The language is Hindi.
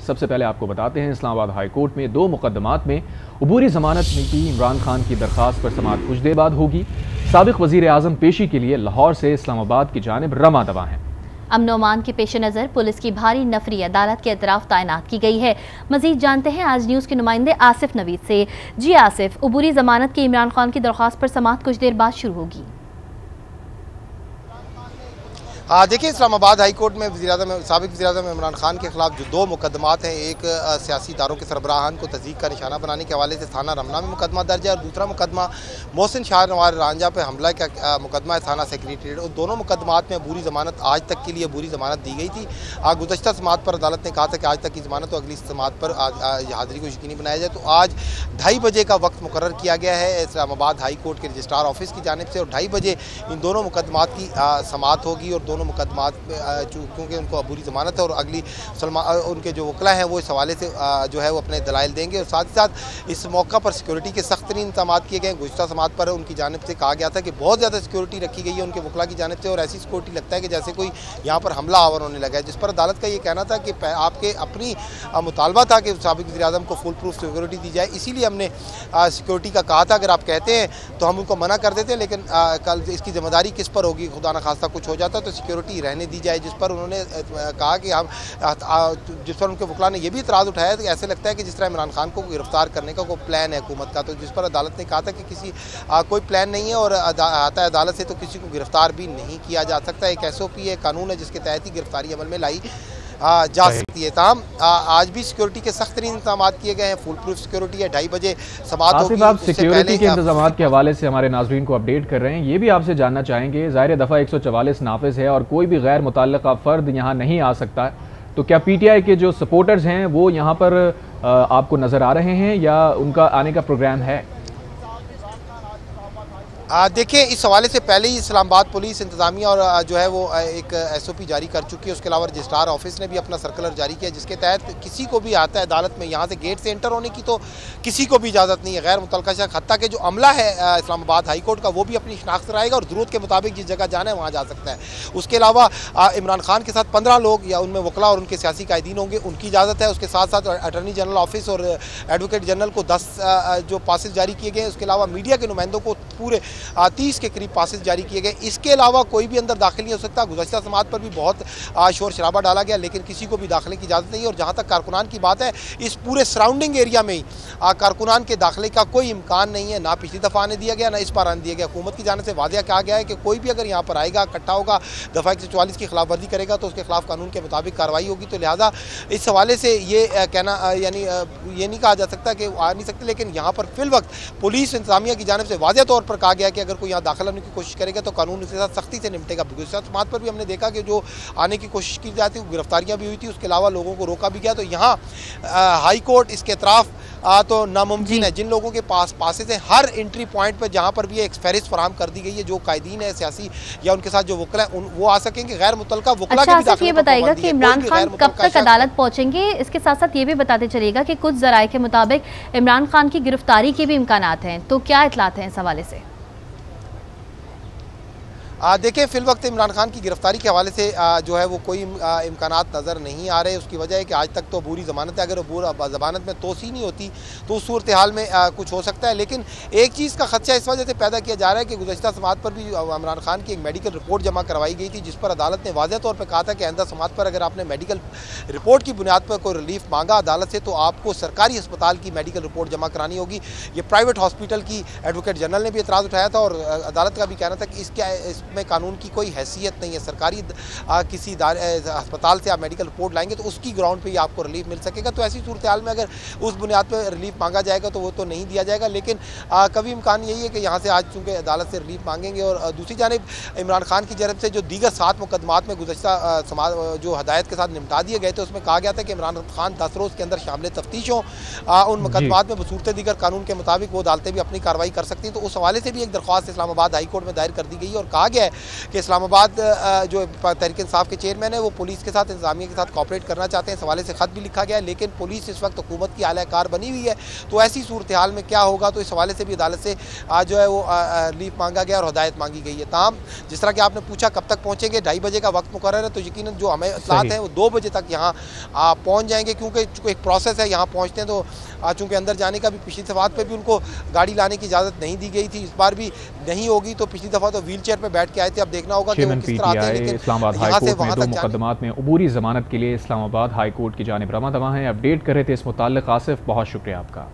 सबसे पहले आपको बताते हैं इस्लामाबाद हाई कोर्ट में 2 मुकदमात में अबूरी जमानत की इमरान खान की दरख्वास्त पर समाअत कुछ देर बाद होगी। साबिक वज़ीर आज़म पेशी के लिए लाहौर से इस्लामाबाद की जानिब रवां दवा हैं। अमन ओमान के पेश नज़र पुलिस की भारी नफरी अदालत के अतराफ तैनात की गई है। मजीद जानते हैं आज न्यूज़ के नुमाइंदे आसिफ नवीद से। जी आसिफ, अबूरी जमानत की इमरान खान की दरख्वास्त पर समाअत कुछ देर बाद शुरू होगी। देखिए, इस्लामाबाद हाई कोर्ट में साबिक वज़ीर-ए-आज़म इमरान खान के खिलाफ जो 2 मुकदमात हैं, एक सियासी इदारों के सरबराहान को तज़यीक़ का निशाना बनाने के हवाले से थाना रमना में मुकदमा दर्ज है और दूसरा मुकदमा मोहसिन शाहनवाज रांझा पर हमला का मुकदमा है थाना सेक्रेटरीट। उन दोनों मुकदमात में अबूरी ज़मानत आज तक के लिए अबूरी ज़मानत दी गई थी। गुज़श्ता समाअत पर अदालत ने कहा था कि आज तक की ज़मानत तो अगली समाअत पर हाज़िरी को यकीनी बनाया जाए। तो आज 2:30 बजे का वक्त मुकर्रर किया गया है इस्लामाबाद हाई कोर्ट के रजिस्ट्रार ऑफिस की जानिब से और 2:30 बजे इन दोनों मुकदमात की समाअत होगी और दोनों मुकदमात क्योंकि उनको अबूरी ज़मानत है और अगली उनके जो वकला हैं वो इस हवाले से जो है वो अपने दलाइल देंगे। और साथ ही साथ इस मौका पर सिक्योरिटी के सख्त तरीन इंतजाम किए गए। गुज़श्ता समाअत पर उनकी जानिब से कहा गया था कि बहुत ज़्यादा सिक्योरिटी रखी गई है उनके वकला की जानिब से और ऐसी सिक्योरिटी लगता है कि जैसे कोई यहाँ पर हमला आवर होने लगा है, जिस पर अदालत का ये कहना था कि आपके अपनी मुतालबा था कि साबिक वज़ीर-ए-आज़म को फुल प्रूफ सिक्योरिटी दी जाए, इसीलिए हमने सिक्योरिटी का कहा था। अगर आप कहते हैं तो हम उनको मना कर देते हैं, लेकिन कल इसकी जिम्मेदारी किस पर होगी, खुदा न खास्ता कुछ हो जाता तो सिक्योरिटी रहने दी जाए। जिस पर उन्होंने कहा कि जिस पर उनके वकला ने यह भी इतराज़ उठाया कि ऐसे लगता है कि जिस तरह इमरान खान को गिरफ्तार करने का कोई प्लान है हुकूमत का, तो जिस पर अदालत ने कहा था कि किसी कोई प्लान नहीं है और आता है अदालत से तो किसी को गिरफ्तार भी नहीं किया जा सकता। एक SOP है, कानून है जिसके तहत ही गिरफ्तारी अमल में लाई जा सकती है। तमाम आज भी सिक्योरिटी के सख्त तरीन इंतजाम किए गए हैं, फुल प्रूफ सिक्योरिटी है। 2:30 बजे समाअत होगी। आप सिक्योरिटी के इंतजाम के हवाले से हमारे नाज़रीन को अपडेट कर रहे हैं, ये भी आपसे जानना चाहेंगे, ज़ाहिर दफ़ा 144 नाफिज है और कोई भी गैर मुतल्लिक़ा फ़र्द यहाँ नहीं आ सकता है, तो क्या PTI के जो सपोर्टर्स हैं वो यहाँ पर आपको नज़र आ रहे हैं या उनका आने का प्रोग्राम है? देखिए, इस हवाले से पहले ही इस्लामाबाद पुलिस इंतज़ामिया और जो है वो एक SOP जारी कर चुकी है। उसके अलावा रजिस्ट्रार ऑफिस ने भी अपना सर्कुलर जारी किया जिसके तहत किसी को भी आता है अदालत में यहाँ से गेट से एंटर होने की तो किसी को भी इजाज़त नहीं है। गैर मुतल्लिक़ा शख्स हत्ता के जो अमला है इस्लामाबाद हाई कोर्ट का वो भी अपनी शनाख्त कराएगा और ज़रूरत के मुताबिक जिस जगह जाना है वहाँ जा सकता है। उसके अलावा इमरान खान के साथ 15 लोग या उनमें वकला और उनके सियासी कायदीन होंगे, उनकी इजाज़त है। उसके साथ साथ अटॉर्नी जनरल ऑफिस और एडवोकेट जनरल को 10 जो पासेस जारी किए गए। उसके अलावा मीडिया के नुमाइंदों को पूरे 30 के करीब पासेस जारी किए गए। इसके अलावा कोई भी अंदर दाखिल नहीं हो सकता। गुज़श्ता समाअत पर भी बहुत शोर शराबा डाला गया, लेकिन किसी को भी दाखिले की इजाज़त नहीं है। और जहाँ तक कारकुनान की बात है, इस पूरे सराउंडिंग एरिया में ही कारकुनान के दाखिले का कोई इम्कान नहीं है। ना पिछली दफ़ा आने दिया गया, ना इस बार आने दिया गया। हुकूमत की जानिब से वादिया कहा गया है कि कोई भी अगर यहाँ पर आएगा, इकट्ठा होगा, दफ़ा 144 की खिलाफ वर्जी करेगा तो उसके खिलाफ कानून के मुताबिक कार्रवाई होगी। तो लिहाजा इस हवाले से ये कहना यानी ये नहीं कहा जा सकता कि आ नहीं सकते, लेकिन यहाँ पर फिल वक्त पुलिस इंतजामिया की जानिब से वाज़ेह तौर पर कहा गया कि अगर कोई यहाँ दाखिल होने की कोशिश करेगा तो कानून उसके साथ सख्ती से निपटेगा। गुज़श्ता समाअत पर भी हमने देखा कि जो आने की कोशिश की जाती है गिरफ्तारियाँ भी हुई थी, उसके अलावा लोगों को रोका भी गया। तो यहाँ हाई कोर्ट इसके अतराफ़ तो नामुमकिन है। जिन लोगों के पास पासेस हैं, हर एंट्री पॉइंट पर जहाँ पर भी एक फहरिस्त फराहम कर दी गई है, जो कायदीन है सियासी या उनके साथ जो वकला है वो आ सकेंगे। गैर मुतल्लिक़ा वकला के भी दाखिले ये बताइएगा कि इमरान खान कब तक अदालत पहुँचेंगे? इसके साथ साथ ये भी बताते चलिएगा कि कुछ ज़राए के मुताबिक इमरान खान की गिरफ्तारी के भी इम्कानात हैं, तो क्या इतलात हैं इस हवाले से? देखिए, फिल वक्त इमरान खान की गिरफ्तारी के हवाले से जो है वो कोई इम्कानात नज़र नहीं आ रहे। उसकी वजह है कि आज तक तो अबूरी ज़मानत है। अगर ज़मानत में तोसी नहीं होती तो उस सूरत हाल में कुछ हो सकता है। लेकिन एक चीज़ का खदशा इस वजह से पैदा किया जा रहा है कि गुज़श्ता समाअत पर भी इमरान खान की एक मेडिकल रिपोर्ट जमा करवाई गई थी, जिस पर अदालत ने वाज़ेह तौर पर कहा था कि आइंदा समाअत पर अगर आपने मेडिकल रिपोर्ट की बुनियाद पर कोई रिलीफ मांगा अदालत से तो आपको सरकारी अस्पताल की मेडिकल रिपोर्ट जमा करानी होगी। ये प्राइवेट हॉस्पिटल की एडवोकेट जनरल ने भी एतराज़ उठाया था और अदालत का भी कहना था कि इसमें कानून की कोई हैसियत नहीं है। सरकारी किसी अस्पताल से आप मेडिकल रिपोर्ट लाएंगे तो उसकी ग्राउंड पे ही आपको रिलीफ मिल सकेगा। तो ऐसी सूरत हाल में अगर उस बुनियाद पर रिलीफ मांगा जाएगा तो वो तो नहीं दिया जाएगा। लेकिन कभी इम्कान यही है कि यहाँ से आज चूँकि अदालत से रिलीफ मांगेंगे। और दूसरी जानिब इमरान खान की जानब से जो दीगर 7 मुकदमात में गुज़श्ता जो हदायत के साथ निपटा दिए गए थे, उसमें कहा गया था कि इमरान खान 10 रोज़ के अंदर शामिल तफ्तीश हों। उन मुकदमात में बसूरत दीगर कानून के मुताबिक वो अदालतें भी अपनी कार्रवाई कर सकती हैं। तो उस हवाले से भी एक दरख्वास्त इस्लामाबाद हाई कोर्ट में दायर कर दी गई और कहा गया है कि इस्लामाबाद जो तहरीक इंसाफ के चेयरमैन है वो पुलिस के साथ, इंतजामिया के साथ कॉपरेट करना चाहते हैं। इस हवाले से ख़त भी लिखा गया है, लेकिन पुलिस इस वक्त हुकूमत की आलाकार बनी हुई है, तो ऐसी सूरत हाल में क्या होगा, तो इस हवाले से भी अदालत से आज जो है वो रिलीफ मांगा गया और हदायत मांगी गई है। ताहम जिस तरह कि आपने पूछा कब तक पहुँचेंगे, 2:30 बजे का वक्त मुकर्रर है, तो यकीनन जो हमें इत्तलात हैं वो 2 बजे तक यहाँ पहुँच जाएंगे, क्योंकि एक प्रोसेस है, यहाँ पहुँचते हैं तो चूँकि अंदर जाने का भी पिछली दफ़ात पे भी उनको गाड़ी लाने की इजाज़त नहीं दी गई थी, इस बार भी नहीं होगी। तो पिछली दफ़ा तो व्हील चेयर पर बैठ के आए थे, अब देखना होगा कि वो किस तरह आते हैं। लेकिन इस्लामाबाद हाई कोर्ट में 2 मुकदमात में अबूरी ज़मानत के लिए इस्लामाबाद हाई कोर्ट की जानिब रवाना दवा हैं। अपडेट कर रहे थे इस मुताल्लिक़ आसिफ, बहुत शुक्रिया आपका।